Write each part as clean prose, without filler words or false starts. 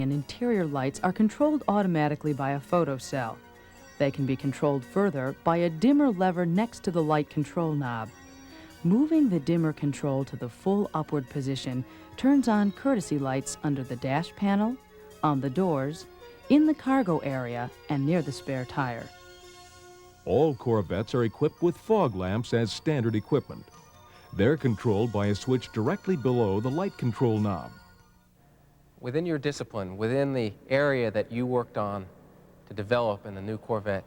and interior lights are controlled automatically by a photocell. They can be controlled further by a dimmer lever next to the light control knob. Moving the dimmer control to the full upward position turns on courtesy lights under the dash panel, on the doors, in the cargo area, and near the spare tire. All Corvettes are equipped with fog lamps as standard equipment. They're controlled by a switch directly below the light control knob. Within your discipline, within the area that you worked on to develop in the new Corvette,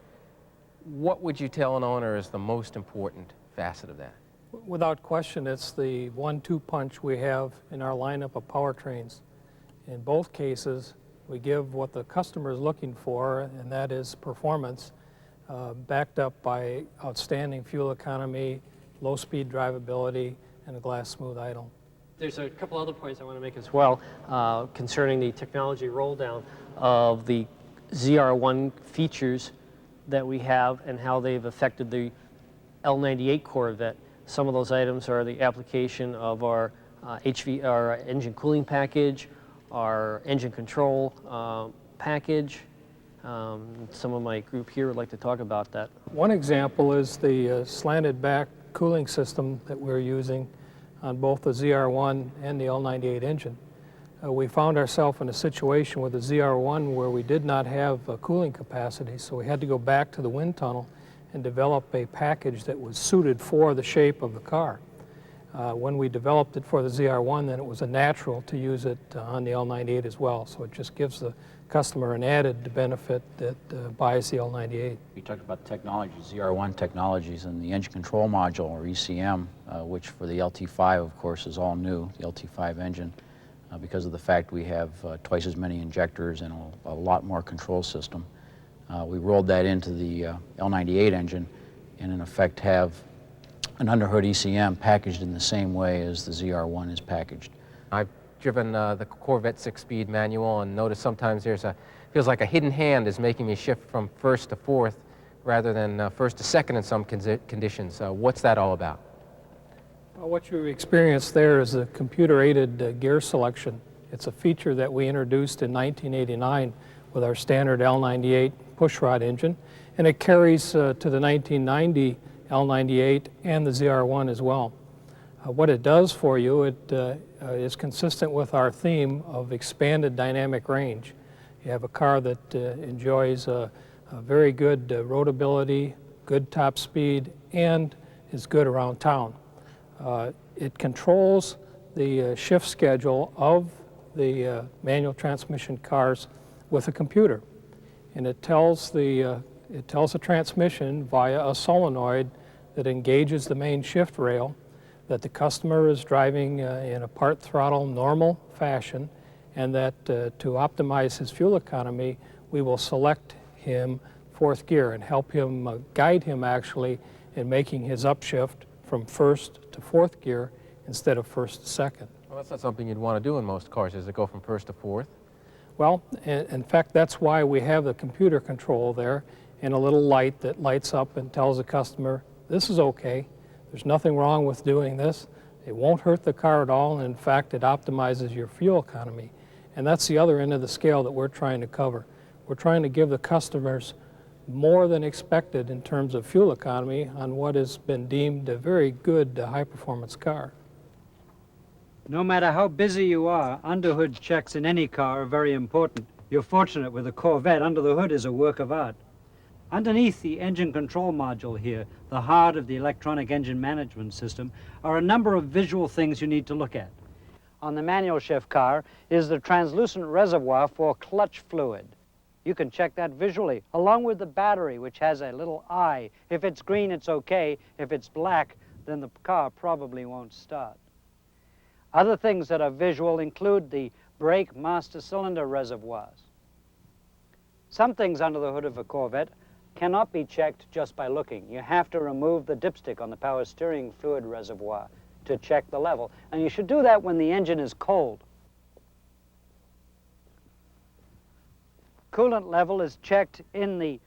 what would you tell an owner is the most important facet of that? Without question, it's the 1-2 punch we have in our lineup of powertrains. In both cases, we give what the customer is looking for, and that is performance, backed up by outstanding fuel economy, low-speed drivability, and a glass smooth idle. There's a couple other points I want to make as well concerning the technology roll down of the ZR-1 features that we have and how they've affected the L98 Corvette. Some of those items are the application of our our engine cooling package, our engine control package. Some of my group here would like to talk about that. One example is the slanted back cooling system that we're using on both the ZR-1 and the L98 engine. We found ourselves in a situation with the ZR-1 where we did not have cooling capacity, so we had to go back to the wind tunnel and develop a package that was suited for the shape of the car. When we developed it for the ZR-1, then it was a natural to use it on the L98 as well, so it just gives the customer an added benefit that buys the L98. We talked about technology, ZR-1 technologies, and the engine control module, or ECM, which for the LT5, of course, is all new, the LT5 engine, because of the fact we have twice as many injectors and a lot more control system. We rolled that into the L98 engine and in effect have an underhood ECM packaged in the same way as the ZR-1 is packaged. I've driven the Corvette 6-speed manual and noticed sometimes feels like a hidden hand is making me shift from first to fourth rather than first to second in some conditions. What's that all about? Well, what you experience there is a computer-aided gear selection. It's a feature that we introduced in 1989 with our standard L98 pushrod engine, and it carries to the 1990 L98 and the ZR-1 as well. What it does for you, it is consistent with our theme of expanded dynamic range. You have a car that enjoys a very good roadability, good top speed, and is good around town. It controls the shift schedule of the manual transmission cars with a computer, and it tells the transmission via a solenoid that engages the main shift rail that the customer is driving in a part throttle normal fashion, and that to optimize his fuel economy, we will select him fourth gear and help him guide him actually in making his upshift from first to fourth gear instead of first to second. Well, that's not something you'd want to do in most cars, is it go from first to fourth? Well, in fact, that's why we have the computer control there and a little light that lights up and tells the customer, this is okay, there's nothing wrong with doing this, it won't hurt the car at all, and in fact, it optimizes your fuel economy. And that's the other end of the scale that we're trying to cover. We're trying to give the customers more than expected in terms of fuel economy on what has been deemed a very good high-performance car. No matter how busy you are, underhood checks in any car are very important. You're fortunate with a Corvette, under the hood is a work of art. Underneath the engine control module here, the heart of the electronic engine management system, are a number of visual things you need to look at. On the manual shift car is the translucent reservoir for clutch fluid. You can check that visually, along with the battery, which has a little eye. If it's green, it's okay. If it's black, then the car probably won't start. Other things that are visual include the brake master cylinder reservoirs. Some things under the hood of a Corvette cannot be checked just by looking. You have to remove the dipstick on the power steering fluid reservoir to check the level. And you should do that when the engine is cold. Coolant level is checked in the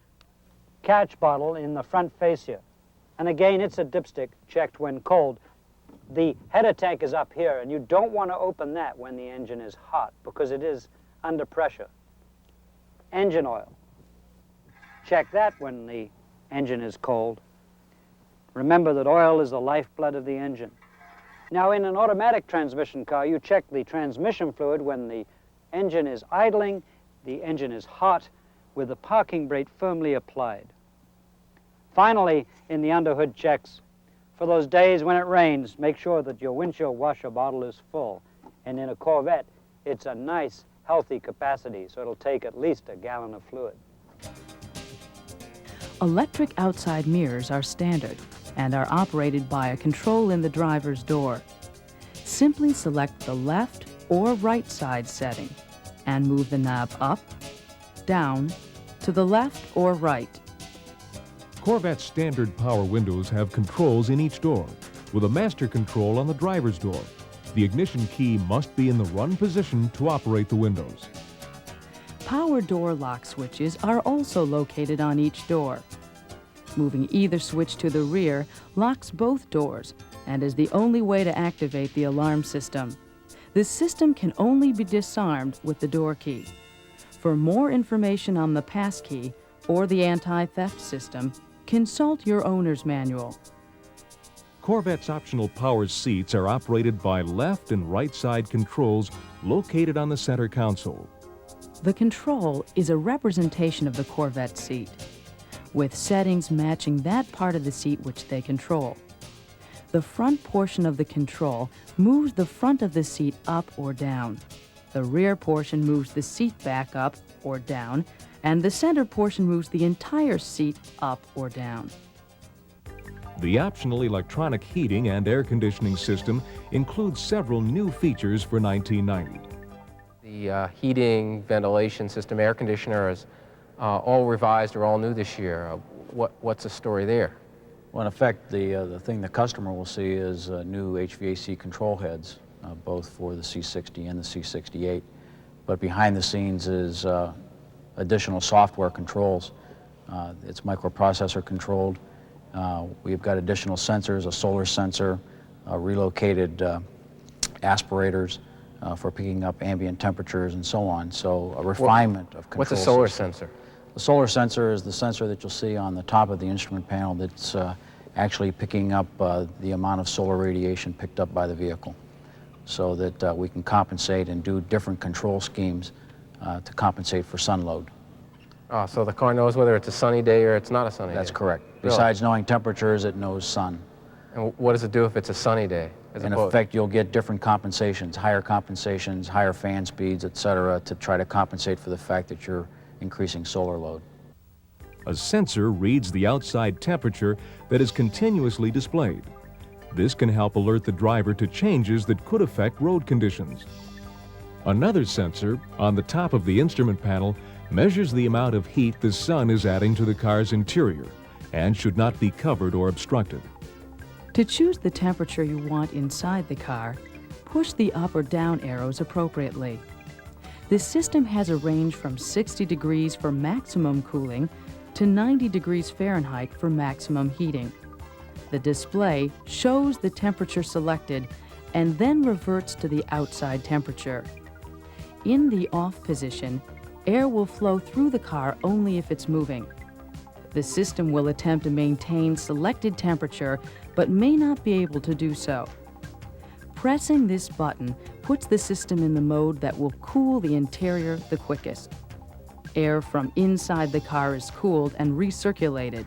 catch bottle in the front fascia. And again, it's a dipstick checked when cold. The header tank is up here, and you don't want to open that when the engine is hot because it is under pressure. Engine oil. Check that when the engine is cold. Remember that oil is the lifeblood of the engine. Now, in an automatic transmission car, you check the transmission fluid when the engine is idling, the engine is hot, with the parking brake firmly applied. Finally, in the underhood checks, for those days when it rains, make sure that your windshield washer bottle is full. And in a Corvette, it's a nice, healthy capacity, so it'll take at least a gallon of fluid. Electric outside mirrors are standard and are operated by a control in the driver's door. Simply select the left or right side setting and move the knob up, down, to the left or right. Corvette's standard power windows have controls in each door, with a master control on the driver's door. The ignition key must be in the run position to operate the windows. Power door lock switches are also located on each door. Moving either switch to the rear locks both doors and is the only way to activate the alarm system. This system can only be disarmed with the door key. For more information on the passkey or the anti-theft system, consult your owner's manual. Corvette's optional power seats are operated by left and right side controls located on the center console. The control is a representation of the Corvette seat, with settings matching that part of the seat which they control. The front portion of the control moves the front of the seat up or down. The rear portion moves the seat back up or down, and the center portion moves the entire seat up or down. The optional electronic heating and air conditioning system includes several new features for 1990. The heating, ventilation system, air conditioner is all revised or all new this year. What's the story there? Well, in effect, the thing the customer will see is new HVAC control heads, both for the C60 and the C68. But behind the scenes is additional software controls. It's microprocessor controlled. We've got additional sensors, a solar sensor, relocated aspirators for picking up ambient temperatures and so on. So a refinement of control. What's a solar sensor? The solar sensor is the sensor that you'll see on the top of the instrument panel that's actually picking up the amount of solar radiation picked up by the vehicle, so that we can compensate and do different control schemes to compensate for sun load. Oh, so the car knows whether it's a sunny day or it's not a sunny day? That's correct. Really? Besides knowing temperatures, it knows sun. And what does it do if it's a sunny day? In effect, you'll get different compensations, higher fan speeds, etc., to try to compensate for the fact that you're increasing solar load. A sensor reads the outside temperature that is continuously displayed. This can help alert the driver to changes that could affect road conditions. Another sensor on the top of the instrument panel measures the amount of heat the sun is adding to the car's interior and should not be covered or obstructed. To choose the temperature you want inside the car, push the up or down arrows appropriately. The system has a range from 60 degrees for maximum cooling to 90 degrees Fahrenheit for maximum heating. The display shows the temperature selected and then reverts to the outside temperature. In the off position, air will flow through the car only if it's moving. The system will attempt to maintain selected temperature but may not be able to do so. Pressing this button puts the system in the mode that will cool the interior the quickest. Air from inside the car is cooled and recirculated.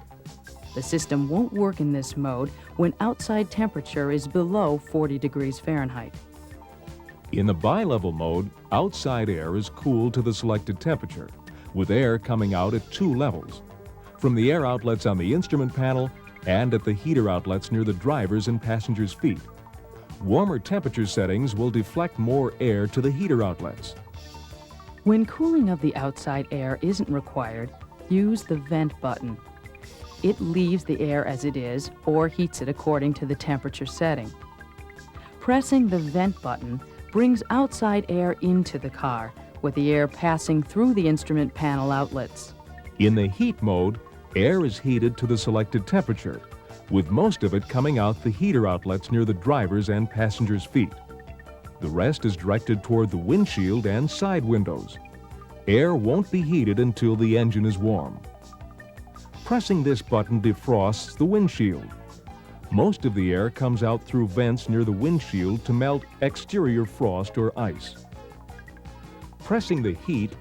The system won't work in this mode when outside temperature is below 40 degrees Fahrenheit. In the bi-level mode, outside air is cooled to the selected temperature, with air coming out at 2 levels, from the air outlets on the instrument panel and at the heater outlets near the driver's and passenger's feet. Warmer temperature settings will deflect more air to the heater outlets. When cooling of the outside air isn't required, use the vent button. It leaves the air as it is or heats it according to the temperature setting. Pressing the vent button brings outside air into the car, with the air passing through the instrument panel outlets. In the heat mode, air is heated to the selected temperature, with most of it coming out the heater outlets near the driver's and passenger's feet. The rest is directed toward the windshield and side windows. Air won't be heated until the engine is warm. Pressing this button defrosts the windshield. Most of the air comes out through vents near the windshield to melt exterior frost or ice. Pressing the heat